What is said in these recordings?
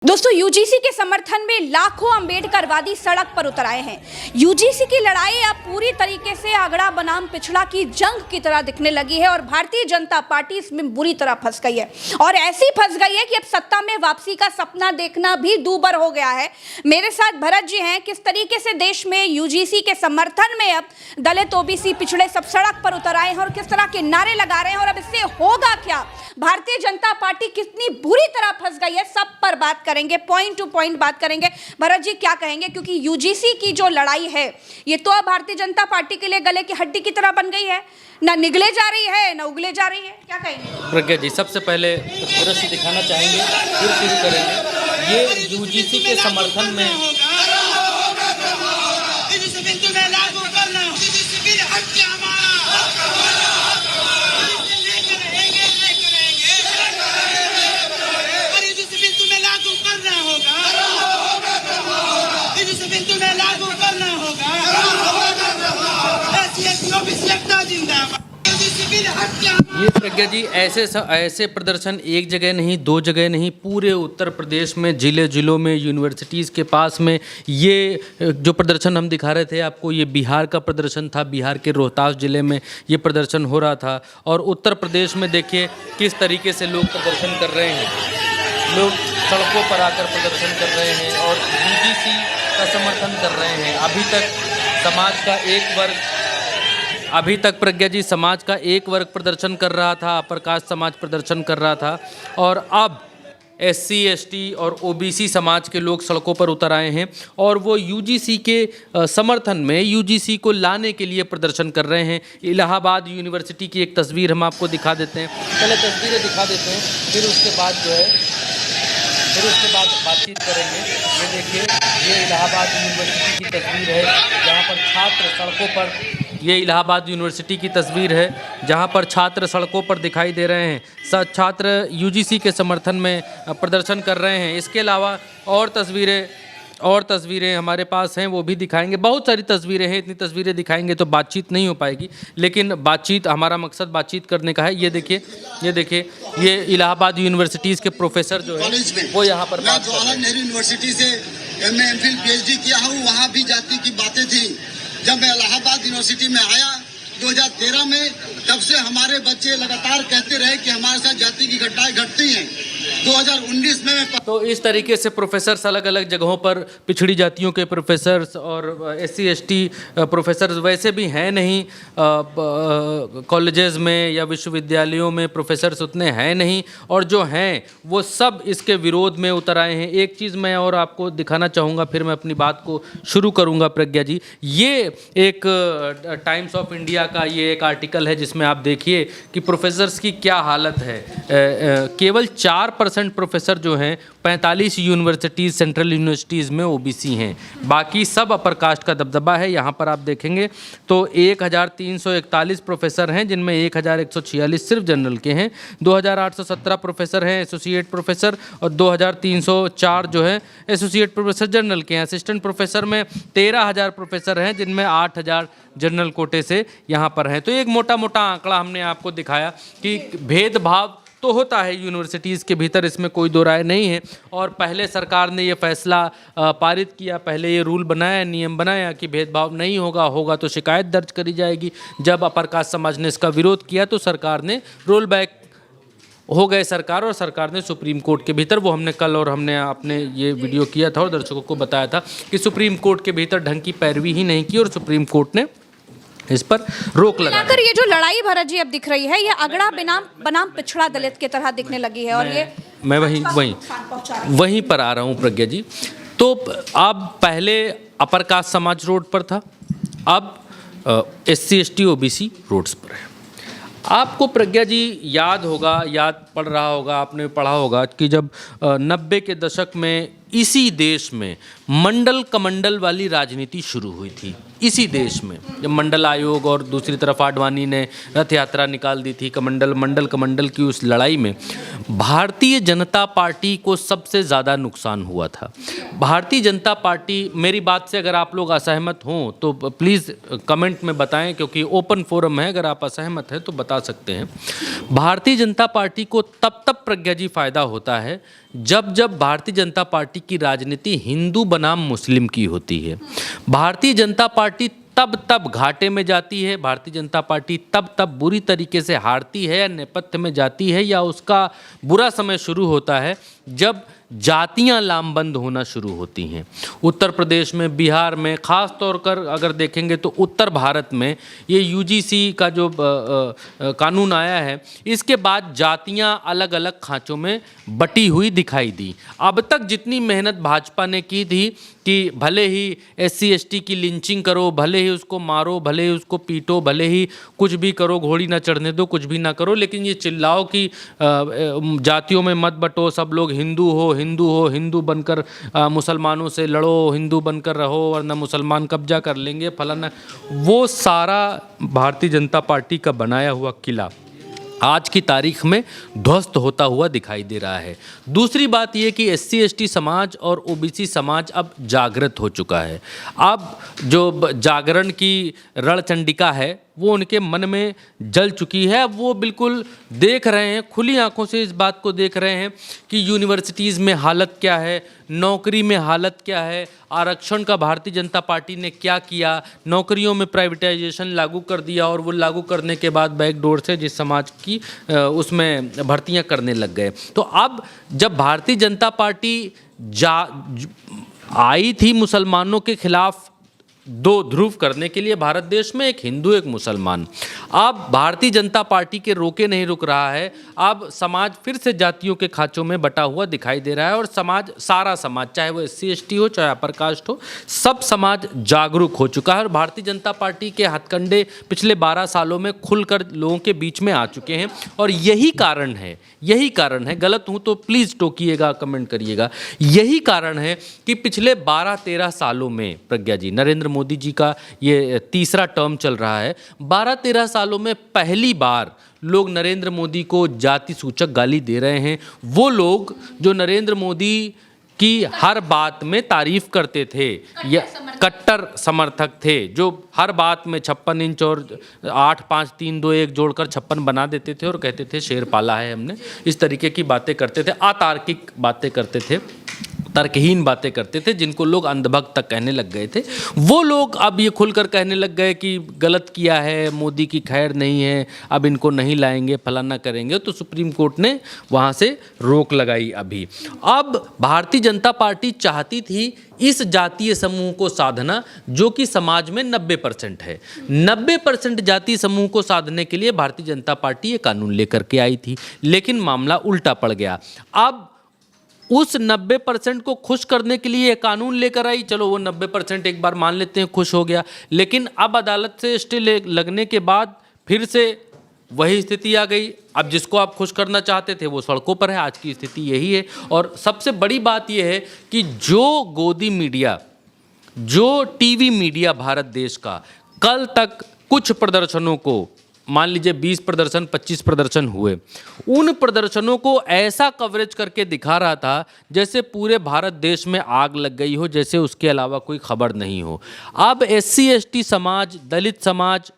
दोस्तों यूजीसी के समर्थन में लाखों अंबेडकरवादी सड़क पर उतर आए हैं। यूजीसी की लड़ाई अब पूरी तरीके से अगड़ा बनाम पिछड़ा की जंग की तरह दिखने लगी है और भारतीय जनता पार्टी इसमें बुरी तरह फंस गई है और ऐसी फंस गई है कि अब सत्ता में वापसी का सपना देखना भी दूभर हो गया है। मेरे साथ भरत जी हैं। किस तरीके से देश में यूजीसी के समर्थन में अब दलित, ओबीसी, पिछड़े सब सड़क पर उतर आए हैं और किस तरह के नारे लगा रहे हैं और अब इससे होगा क्या, भारतीय जनता पार्टी कितनी बुरी तरह फंस गई है, सब पर बात करेंगे, पॉइंट टू पॉइंट बात करेंगे। भरत जी क्या कहेंगे, क्योंकि यूजीसी की जो लड़ाई है ये तो अब भारतीय जनता पार्टी के लिए गले की हड्डी की तरह बन गई है, ना निगले जा रही है ना उगले जा रही है, क्या कहेंगे? प्रज्ञा जी, सबसे पहले दृश्य दिखाना चाहेंगे, फिर शुरू करेंगे। ये यूजीसी के समर्थन में ये प्रज्ञा जी ऐसे प्रदर्शन एक जगह नहीं, दो जगह नहीं, पूरे उत्तर प्रदेश में जिलों में, यूनिवर्सिटीज़ के पास में ये जो प्रदर्शन हम दिखा रहे थे आपको, ये बिहार का प्रदर्शन था। बिहार के रोहतास ज़िले में ये प्रदर्शन हो रहा था और उत्तर प्रदेश में देखिए किस तरीके से लोग प्रदर्शन कर रहे हैं। लोग सड़कों पर आकर प्रदर्शन कर रहे हैं और यूजीसी का समर्थन कर रहे हैं। अभी तक प्रज्ञा जी समाज का एक वर्ग प्रदर्शन कर रहा था, अपर कास्ट समाज प्रदर्शन कर रहा था और अब SC, ST और OBC समाज के लोग सड़कों पर उतर आए हैं और वो यूजीसी के समर्थन में, यूजीसी को लाने के लिए प्रदर्शन कर रहे हैं। इलाहाबाद यूनिवर्सिटी की एक तस्वीर हम आपको दिखा देते हैं, पहले तस्वीरें दिखा देते हैं, फिर उसके बाद बातचीत करेंगे। ये देखिए, ये इलाहाबाद यूनिवर्सिटी की तस्वीर है जहाँ पर छात्र सड़कों पर, ये इलाहाबाद यूनिवर्सिटी की तस्वीर है जहाँ पर छात्र सड़कों पर दिखाई दे रहे हैं। छात्र यूजीसी के समर्थन में प्रदर्शन कर रहे हैं। इसके अलावा और तस्वीरें हमारे पास हैं, वो भी दिखाएंगे। बहुत सारी तस्वीरें हैं, इतनी तस्वीरें दिखाएंगे तो बातचीत नहीं हो पाएगी, लेकिन हमारा मकसद बातचीत करने का है। ये देखिए, ये इलाहाबाद यूनिवर्सिटीज़ के प्रोफेसर जो है वो यहाँ पर बात कर रहे हैं। जवाहरलाल नेहरू यूनिवर्सिटी से MA, MPhil, PhD किया हूँ। वहाँ भी जाति की बातें थी। जब मैं इलाहाबाद यूनिवर्सिटी में आया 2013 में, तब से हमारे बच्चे लगातार कहते रहे कि हमारे साथ जाति की घटनाएं घटती हैं। 2019 में तो इस तरीके से प्रोफेसर्स अलग अलग जगहों पर, पिछड़ी जातियों के प्रोफेसर्स और SC, ST प्रोफेसर्स वैसे भी हैं नहीं, कॉलेजेस में या विश्वविद्यालयों में प्रोफेसर्स उतने हैं नहीं, और जो हैं वो सब इसके विरोध में उतर आए हैं। एक चीज़ मैं और आपको दिखाना चाहूँगा, फिर मैं अपनी बात को शुरू करूँगा प्रज्ञा जी। ये एक टाइम्स ऑफ इंडिया का ये एक आर्टिकल है जिसमें आप देखिए कि प्रोफेसर्स की क्या हालत है। केवल 4% प्रोफेसर जो हैं 45 यूनिवर्सिटीज़, सेंट्रल यूनिवर्सिटीज़ में OBC हैं, बाकी सब अपर कास्ट का दबदबा है। यहाँ पर आप देखेंगे तो 1341 प्रोफेसर हैं जिनमें 1146 सिर्फ जनरल के हैं, 2817 प्रोफेसर हैं एसोसिएट प्रोफेसर और 2304 जो है एसोसिएट प्रोफेसर जनरल के हैं। असिस्टेंट प्रोफेसर में 13000 प्रोफेसर हैं जिनमें 8000 जनरल कोटे से यहाँ पर हैं। तो एक मोटा मोटा आंकड़ा हमने आपको दिखाया कि भेदभाव तो होता है यूनिवर्सिटीज़ के भीतर, इसमें कोई दो राय नहीं है। और पहले सरकार ने ये फैसला पारित किया, पहले ये रूल बनाया, नियम बनाया कि भेदभाव नहीं होगा तो शिकायत दर्ज करी जाएगी। जब अपर कास्ट समाज ने इसका विरोध किया तो सरकार ने रोल बैक हो गए सरकार, और सरकार ने सुप्रीम कोर्ट के भीतर, वो हमने कल और हमने आपने ये वीडियो किया था और दर्शकों को बताया था कि सुप्रीम कोर्ट के भीतर ढंग की पैरवी ही नहीं की और सुप्रीम कोर्ट ने इस पर रोक लगा कर। ये जो लड़ाई भरत जी अब दिख रही है, ये अगड़ा बनाम पिछड़ा दलित की तरह दिखने लगी है और मैं वहीं पर आ रहा हूँ प्रज्ञा जी। तो अब पहले अपर कास्ट समाज रोड पर था, अब SC, ST, OBC रोड्स पर है। आपको प्रज्ञा जी याद पड़ रहा होगा, आपने पढ़ा होगा कि जब 90 के दशक में इसी देश में मंडल कमंडल वाली राजनीति शुरू हुई थी, इसी देश में जब मंडल आयोग और दूसरी तरफ आडवाणी ने रथ यात्रा निकाल दी थी, मंडल कमंडल की उस लड़ाई में भारतीय जनता पार्टी को सबसे ज़्यादा नुकसान हुआ था। भारतीय जनता पार्टी, मेरी बात से अगर आप लोग असहमत हों तो प्लीज़ कमेंट में बताएं, क्योंकि ओपन फोरम है, अगर आप असहमत हैं तो बता सकते हैं। भारतीय जनता पार्टी को तब प्रज्ञा जी फ़ायदा होता है जब जब भारतीय जनता पार्टी की राजनीति हिंदू बनाम मुस्लिम की होती है, भारतीय जनता पार्टी तब तब घाटे में जाती है, भारतीय जनता पार्टी तब तब बुरी तरीके से हारती है या नेपथ्य में जाती है या उसका बुरा समय शुरू होता है जब जातियां लामबंद होना शुरू होती हैं। उत्तर प्रदेश में, बिहार में, ख़ास तौर पर अगर देखेंगे तो उत्तर भारत में ये यूजीसी का जो कानून आया है, इसके बाद जातियां अलग अलग खांचों में बटी हुई दिखाई दी। अब तक जितनी मेहनत भाजपा ने की थी कि भले ही SC ST की लिंचिंग करो, भले ही उसको मारो, भले ही उसको पीटो, भले ही कुछ भी करो, घोड़ी ना चढ़ने दो, कुछ भी ना करो, लेकिन ये चिल्लाओ कि जातियों में मत बटो, सब लोग हिंदू हो, हिंदू बनकर मुसलमानों से लड़ो, हिंदू बनकर रहो वरना मुसलमान कब्जा कर लेंगे, फलाना, वो सारा भारतीय जनता पार्टी का बनाया हुआ किला आज की तारीख में ध्वस्त होता हुआ दिखाई दे रहा है। दूसरी बात यह कि SC ST समाज और OBC समाज अब जागृत हो चुका है। अब जो जागरण की रणचंडिका है वो उनके मन में जल चुकी है। अब वो बिल्कुल देख रहे हैं, खुली आंखों से इस बात को देख रहे हैं कि यूनिवर्सिटीज़ में हालत क्या है, नौकरी में हालत क्या है, आरक्षण का भारतीय जनता पार्टी ने क्या किया, नौकरियों में प्राइवेटाइजेशन लागू कर दिया और वो लागू करने के बाद बैकडोर से जिस समाज की उसमें भर्तियां करने लग गए। तो अब जब भारतीय जनता पार्टी आई थी मुसलमानों के खिलाफ दो ध्रुव करने के लिए भारत देश में, एक हिंदू एक मुसलमान, अब भारतीय जनता पार्टी के रोके नहीं रुक रहा है। अब समाज फिर से जातियों के खांचों में बटा हुआ दिखाई दे रहा है और समाज, सारा समाज, चाहे वो SC ST हो चाहे अपर कास्ट हो, सब समाज जागरूक हो चुका है और भारतीय जनता पार्टी के हथकंडे पिछले 12 सालों में खुलकर लोगों के बीच में आ चुके हैं। और यही कारण है, गलत हूं तो प्लीज़ टोकिएगा, कमेंट करिएगा, यही कारण है कि पिछले 12-13 सालों में, प्रज्ञा जी, नरेंद्र मोदी जी का ये तीसरा टर्म चल रहा है, 12-13 सालों में पहली बार लोग नरेंद्र मोदी को जाति सूचक गाली दे रहे हैं। वो लोग जो नरेंद्र मोदी की हर बात में तारीफ करते थे या कट्टर समर्थक थे, जो हर बात में 56 इंच और 8, 5, 3, 2, 1 जोड़कर 56 बना देते थे और कहते थे शेर पाला है हमने, इस तरीके की बातें करते थे, अतार्किक बातें करते थे, तर्कहीन बातें करते थे, जिनको लोग अंधभक्त तक कहने लग गए थे। वो लोग अब ये खुलकर कहने लग गए कि गलत किया है, मोदी की खैर नहीं है, अब इनको नहीं लाएंगे, फलाना करेंगे। तो सुप्रीम कोर्ट ने वहाँ से रोक लगाई। अभी अब भारतीय जनता पार्टी चाहती थी इस जातीय समूह को साधना, जो कि समाज में 90% है। 90% जातीय समूह को साधने के लिए भारतीय जनता पार्टी ये कानून लेकर के आई थी, लेकिन मामला उल्टा पड़ गया। अब उस 90% को खुश करने के लिए कानून लेकर आई, चलो वो 90% एक बार मान लेते हैं खुश हो गया, लेकिन अब अदालत से स्टे लगने के बाद फिर से वही स्थिति आ गई। अब जिसको आप खुश करना चाहते थे वो सड़कों पर है, आज की स्थिति यही है। और सबसे बड़ी बात यह है कि जो गोदी मीडिया, जो टीवी मीडिया भारत देश का, कल तक कुछ प्रदर्शनों को, मान लीजिए 20 प्रदर्शन 25 प्रदर्शन हुए, उन प्रदर्शनों को ऐसा कवरेज करके दिखा रहा था जैसे पूरे भारत देश में आग लग गई हो, जैसे उसके अलावा कोई खबर नहीं हो। अब SC ST समाज, दलित समाज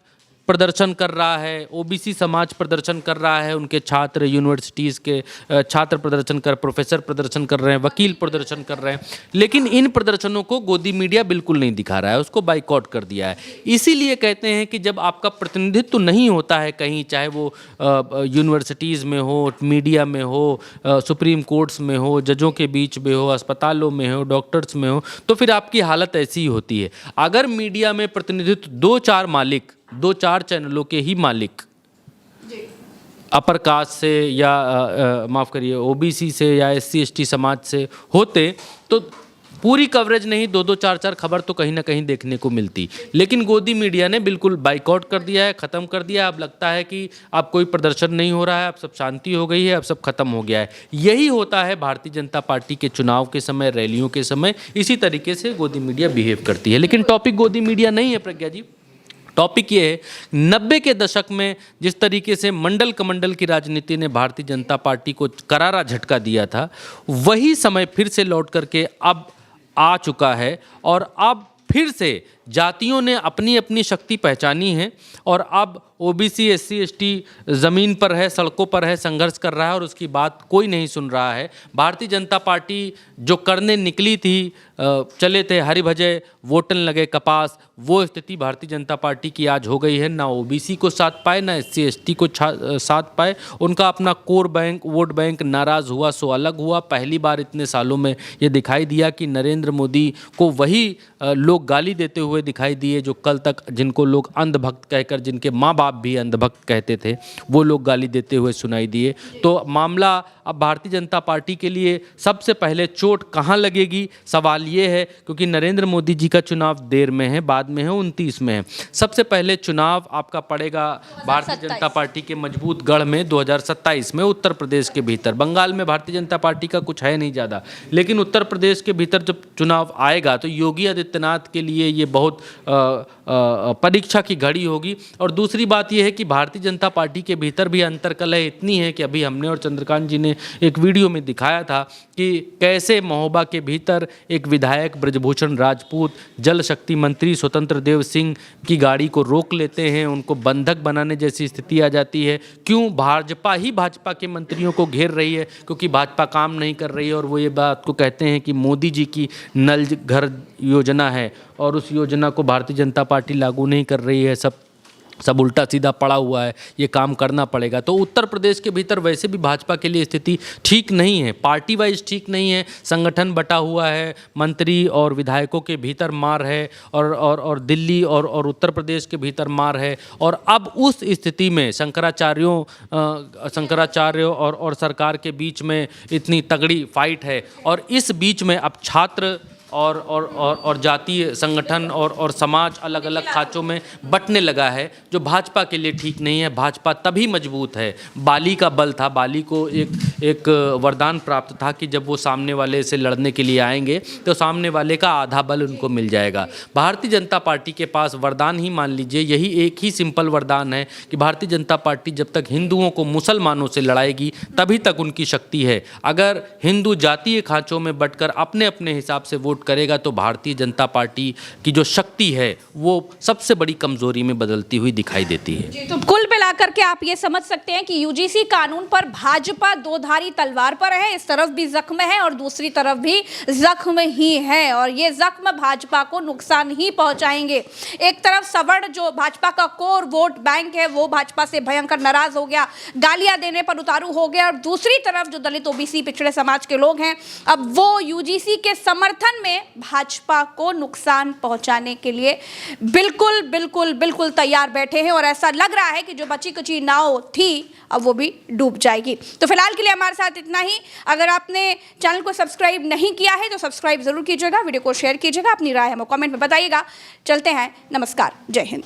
प्रदर्शन कर रहा है, OBC समाज प्रदर्शन कर रहा है, उनके छात्र, यूनिवर्सिटीज़ के छात्र प्रदर्शन कर, प्रोफेसर प्रदर्शन कर रहे हैं, वकील प्रदर्शन कर रहे हैं, लेकिन इन प्रदर्शनों को गोदी मीडिया बिल्कुल नहीं दिखा रहा है, उसको बाइकआउट कर दिया है। इसीलिए कहते हैं कि जब आपका प्रतिनिधित्व नहीं होता है कहीं, चाहे वो यूनिवर्सिटीज़ में हो, मीडिया में हो, सुप्रीम कोर्ट्स में हो, जजों के बीच में हो, अस्पतालों में हो, डॉक्टर्स में हो, तो फिर आपकी हालत ऐसी ही होती है। अगर मीडिया में प्रतिनिधित्व 2-4 मालिक, 2-4 चैनलों के ही मालिक अपर कास्ट से या माफ़ करिए OBC से या SC ST समाज से होते तो पूरी कवरेज नहीं, 2-2, 4-4 खबर तो कहीं ना कहीं देखने को मिलती। लेकिन गोदी मीडिया ने बिल्कुल बाइकआउट कर दिया है, ख़त्म कर दिया। अब लगता है कि अब कोई प्रदर्शन नहीं हो रहा है, अब सब शांति हो गई है, अब सब खत्म हो गया है। यही होता है भारतीय जनता पार्टी के चुनाव के समय, रैलियों के समय, इसी तरीके से गोदी मीडिया बिहेव करती है। लेकिन टॉपिक गोदी मीडिया नहीं है प्रज्ञा जी, टॉपिक ये है 90 के दशक में जिस तरीके से मंडल कमंडल की राजनीति ने भारतीय जनता पार्टी को करारा झटका दिया था, वही समय फिर से लौट करके अब आ चुका है। और अब फिर से जातियों ने अपनी अपनी शक्ति पहचानी है और अब ओबीसी एससी एसटी ज़मीन पर है, सड़कों पर है, संघर्ष कर रहा है और उसकी बात कोई नहीं सुन रहा है। भारतीय जनता पार्टी जो करने निकली थी, चले थे हरि भजय वोटन लगे कपास, वो स्थिति भारतीय जनता पार्टी की आज हो गई है। ना ओबीसी को साथ पाए, ना एससी एसटी को साथ पाए। उनका अपना कोर बैंक, वोट बैंक नाराज़ हुआ सो अलग हुआ। पहली बार इतने सालों में ये दिखाई दिया कि नरेंद्र मोदी को वही लोग गाली देते हुए दिखाई दिए जो कल तक जिनको लोग अंधभक्त कहकर, जिनके माँ बाप भी अंधभक्त कहते थे, वो लोग गाली देते हुए सुनाई दिए। तो मामला अब भारतीय जनता पार्टी के लिए सबसे पहले चोट कहाँ लगेगी, सवाल ये है, क्योंकि नरेंद्र मोदी जी का चुनाव देर में है, बाद में है, 29 में है। सबसे पहले चुनाव आपका पड़ेगा भारतीय जनता पार्टी के मजबूत गढ़ में 2027 में, उत्तर प्रदेश के भीतर। बंगाल में भारतीय जनता पार्टी का कुछ है नहीं ज़्यादा, लेकिन उत्तर प्रदेश के भीतर जब चुनाव आएगा तो योगी आदित्यनाथ के लिए ये बहुत परीक्षा की घड़ी होगी। और दूसरी बात यह है कि भारतीय जनता पार्टी के भीतर भी अंतर्कलह इतनी है कि अभी हमने और चंद्रकांत जी ने एक वीडियो में दिखाया था कि कैसे महोबा के भीतर एक विधायक ब्रजभूषण राजपूत जल शक्ति मंत्री स्वतंत्र देव सिंह की गाड़ी को रोक लेते हैं, उनको बंधक बनाने जैसी स्थिति आ जाती है। क्यों? भाजपा ही भाजपा के मंत्रियों को घेर रही है, क्योंकि भाजपा काम नहीं कर रही है और वो ये बात को कहते हैं कि मोदी जी की नल घर योजना है और उस योजना को भारतीय जनता पार्टी लागू नहीं कर रही है, सब उल्टा सीधा पड़ा हुआ है, ये काम करना पड़ेगा। तो उत्तर प्रदेश के भीतर वैसे भी भाजपा के लिए स्थिति ठीक नहीं है, पार्टी वाइज ठीक नहीं है, संगठन बटा हुआ है, मंत्री और विधायकों के भीतर मार है और दिल्ली और उत्तर प्रदेश के भीतर मार है। और अब उस स्थिति में शंकराचार्यों और सरकार के बीच में इतनी तगड़ी फाइट है और इस बीच में अब छात्र और जातीय संगठन और समाज अलग अलग खाँचों में बंटने लगा है, जो भाजपा के लिए ठीक नहीं है। भाजपा तभी मजबूत है, बाली का बल था, बाली को एक वरदान प्राप्त था कि जब वो सामने वाले से लड़ने के लिए आएंगे तो सामने वाले का आधा बल उनको मिल जाएगा। भारतीय जनता पार्टी के पास वरदान ही मान लीजिए, यही एक ही सिंपल वरदान है कि भारतीय जनता पार्टी जब तक हिंदुओं को मुसलमानों से लड़ाएगी तभी तक उनकी शक्ति है। अगर हिंदू जातीय खाँचों में बंटकर अपने अपने हिसाब से वोट करेगा तो भारतीय जनता पार्टी की जो शक्ति है वो सबसे बड़ी कमजोरी में बदलती हुई दिखाई देती है। तो कुल मिलाकर के आप ये समझ सकते हैं कि यूजीसी कानून पर भाजपा दोधारी तलवार पर है, इस तरफ भी जख्म है और दूसरी तरफ भी जख्म ही है और ये जख्म भाजपा को नुकसान ही पहुंचाएंगे। एक तरफ सवर्ण जो भाजपा का कोर वोट बैंक है वो भाजपा से भयंकर नाराज हो गया, गालियां देने पर उतारू हो गया और दूसरी तरफ जो दलित ओबीसी पिछड़े समाज के लोग हैं अब वो यूजीसी के समर्थन में भाजपा को नुकसान पहुंचाने के लिए बिल्कुल बिल्कुल बिल्कुल तैयार बैठे हैं और ऐसा लग रहा है कि जो बची कुची नाव थी अब वो भी डूब जाएगी। तो फिलहाल के लिए हमारे साथ इतना ही। अगर आपने चैनल को सब्सक्राइब नहीं किया है तो सब्सक्राइब जरूर कीजिएगा, वीडियो को शेयर कीजिएगा, अपनी राय हमें कमेंट में बताइएगा। चलते हैं, नमस्कार, जय हिंद।